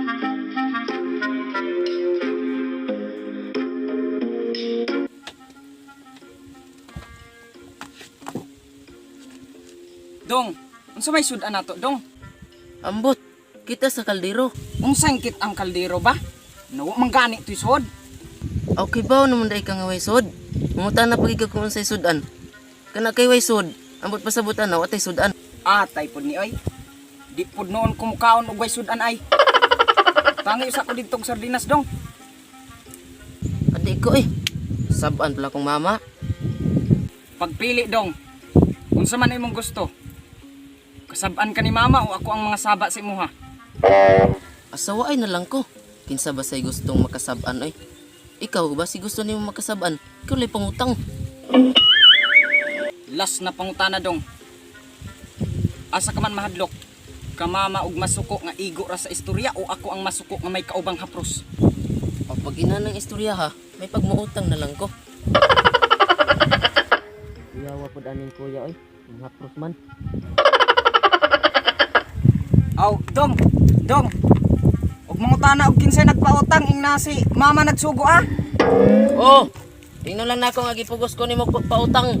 Dong, unsa may sudan nato, Dong? Ambot, kita sa kaldero. Unsang kit ang kaldero ba? Nawa manggani to'y sod. Okay ba naman dahil ka nga way sod? Mungutan na pagigag kung unsay sudan. Kana kay way sod, ambot pasabutan na watay sudan. Atay pod ni oy. Di pod noon kumukaon og way sudan ay. Tangi usa ko didtong sardinas, Dong. Adik ko saban pala kong mama. Pagpili, Dong. Unsa man imong gusto? Kasab-an ka ni mama o ako ang mga saba sa imuha? Asawa ay na lang ko. Kinsa ba say gustong makasab-an oy? Ikaw ba si gusto nimo makasab-an? Ikaw lay pangutang. Last na pangutana, Dong. Asa ka man mahadlok? Ka mama og masuko nga igo ra sa istorya o ako ang masuko nga may kaubang hapros? O pag ina ng istorya ha, may pagmuutang na lang ko. Iyawa pod aning kuya oy, ang hapros man. Aw, Dong. Dong. Og mangutana og kinsay nagpautang ing nasi mama nagsugo ah. Oh, tingnan lang nako nga gipugos ko nimo pautang.